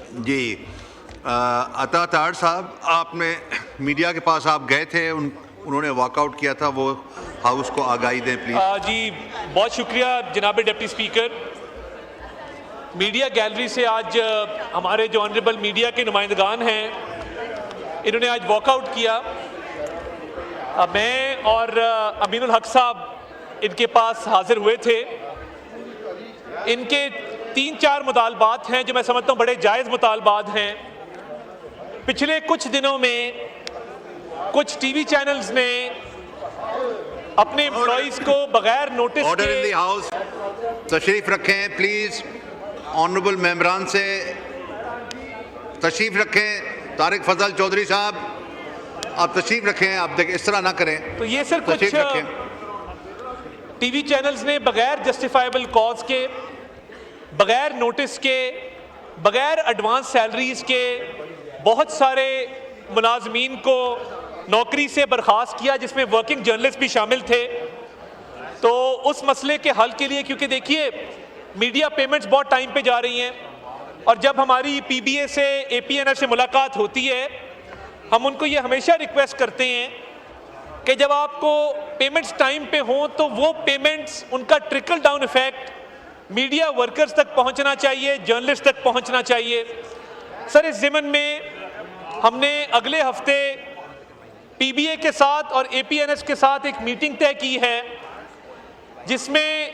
जी अता ताड़ साहब, आपने मीडिया के पास आप गए थे, उन्होंने वॉकआउट किया था, वो हाउस को आगाही दें प्लीज। जी बहुत शुक्रिया जनाब डिप्टी स्पीकर। मीडिया गैलरी से आज हमारे जो ऑनरेबल मीडिया के नुमाइंदगान हैं, इन्होंने आज वॉकआउट किया। मैं और अमीनुल हक साहब इनके पास हाजिर हुए थे। इनके 3-4 मुतालबात हैं जो मैं समझता हूँ बड़े जायज़ मुतालबात हैं। पिछले कुछ दिनों में कुछ टीवी चैनल्स ने अपने एम्प्लॉइज को बगैर notice order in the house, तशरीफ रखें प्लीज। ऑनरेबल मेंबरान से तशरीफ रखें। तारिक फजल चौधरी साहब, आप तशरीफ रखें, आप देखें इस तरह ना करें। तो ये सर कुछ टीवी चैनल्स ने बगैर जस्टिफाइबल कॉज के, बगैर नोटिस के, बगैर एडवांस सैलरीज के बहुत सारे मुलाजमीन को नौकरी से बर्खास्त किया, जिसमें वर्किंग जर्नलिस्ट भी शामिल थे। तो उस मसले के हल के लिए, क्योंकि देखिए मीडिया पेमेंट्स बहुत टाइम पे जा रही हैं, और जब हमारी पीबीए से एपीएनएफ से मुलाकात होती है, हम उनको ये हमेशा रिक्वेस्ट करते हैं कि जब आपको पेमेंट्स टाइम पे हों तो वो पेमेंट्स, उनका trickle down effect media workers तक पहुंचना चाहिए, जर्नलिस्ट तक पहुंचना चाहिए। सर, इस ज़िमन में हमने अगले हफ्ते पीबीए के साथ और एपीएनएस के साथ एक मीटिंग तय की है, जिसमें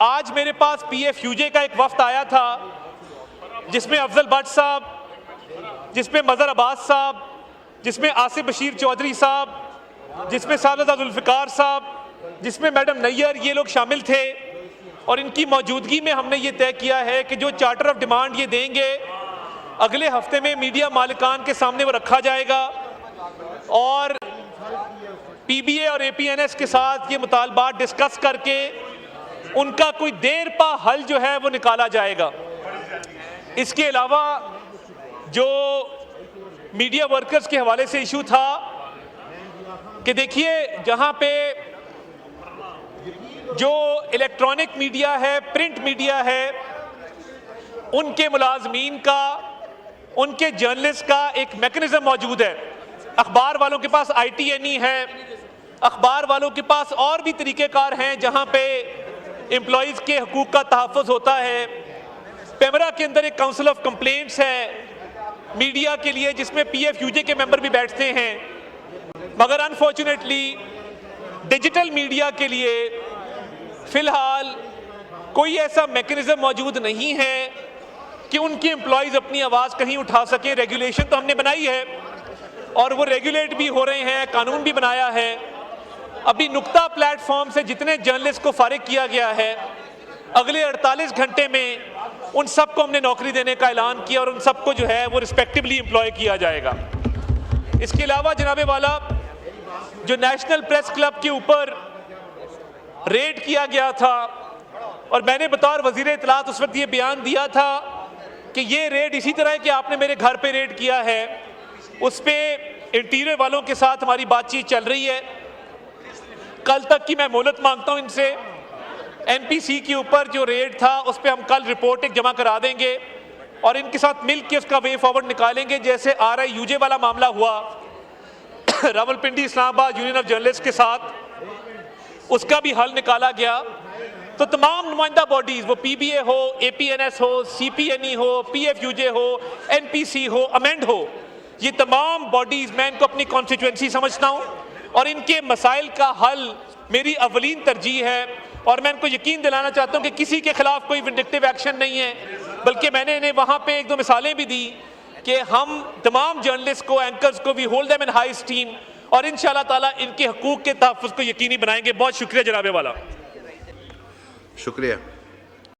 आज मेरे पास पीएफयूजे का एक वफ्द आया था, जिसमें अफजल भट्ट साहब, जिसमें मज़हर अब्बास साहब, जिसमें आसिफ बशीर चौधरी साहब, जिसमें सादत जुल्फ़िकार साहब, जिसमें मैडम नैयर, ये लोग शामिल थे। और इनकी मौजूदगी में हमने ये तय किया है कि जो चार्टर ऑफ डिमांड ये देंगे, अगले हफ्ते में मीडिया मालिकान के सामने वो रखा जाएगा, और पीबीए और एपीएनएस के साथ ये मुतालबात डिस्कस करके उनका कोई देर पा हल जो है वो निकाला जाएगा। इसके अलावा जो मीडिया वर्कर्स के हवाले से इशू था कि देखिए, जहां पे जो इलेक्ट्रॉनिक मीडिया है, प्रिंट मीडिया है, उनके मुलाजमीन का, उनके जर्नलिस्ट का एक मैकेनिज्म मौजूद है। अखबार वालों के पास ITNE है, अखबार वालों के पास और भी तरीक़ेकार हैं जहां पे एम्प्लॉइज़ के हकूक़ का तहफ़्फ़ुज़ होता है। पेमरा के अंदर एक काउंसिल ऑफ कंप्लेंट्स है मीडिया के लिए, जिसमें पीएफयूजे के मेंबर भी बैठते हैं। मगर अनफॉर्चुनेटली डिजिटल मीडिया के लिए फ़िलहाल कोई ऐसा मैकेनिज्म मौजूद नहीं है कि उनके एम्प्लॉइज़ अपनी आवाज़ कहीं उठा सकें। रेगुलेशन तो हमने बनाई है और वो रेगुलेट भी हो रहे हैं, कानून भी बनाया है। अभी नुक्ता प्लेटफॉर्म से जितने जर्नलिस्ट को फारिग किया गया है, अगले 48 घंटे में उन सबको हमने नौकरी देने का ऐलान किया, और उन सबको जो है वो रिस्पेक्टिवली एम्प्लॉय किया जाएगा। इसके अलावा जनाबे वाला, जो नेशनल प्रेस क्लब के ऊपर रेड किया गया था, और मैंने बतौर वजीर इत्तलात उस वक्त ये बयान दिया था कि ये रेड इसी तरह कि आपने मेरे घर पे रेड किया है, उस पर इंटीरियर वालों के साथ हमारी बातचीत चल रही है। कल तक की मैं मोहलत मांगता हूं इनसे। NPC के ऊपर जो रेड था उस पर हम कल रिपोर्ट एक जमा करा देंगे, और इनके साथ मिल के उसका वे फॉरवर्ड निकालेंगे। जैसे RIUJ वाला मामला हुआ Rawalpindi Islamabad union of journalist के साथ, उसका भी हल निकाला गया। तो तमाम नुमाइंदा बॉडीज़, वो PBA हो, APNS हो, CPNE हो, PFUJ हो, NPC हो, अमेंड हो, ये तमाम बॉडीज़, मैं इनको अपनी कॉन्स्टिट्यूएंसी समझता हूँ, और इनके मसाइल का हल मेरी अवलीन तरजीह है। और मैं इनको यकीन दिलाना चाहता हूँ कि किसी के खिलाफ कोई विंडिक्टिव एक्शन नहीं है, बल्कि मैंने इन्हें वहाँ पे 1-2 मिसालें भी दी कि हम तमाम जर्नलिस्ट को, एंकर्स को, we hold them in high steam, और इंशाअल्लाह ताला इनके हकूक़ के तहफ़्फ़ुज़ को यकीनी बनाएंगे। बहुत शुक्रिया जनाबे वाला। शुक्रिया।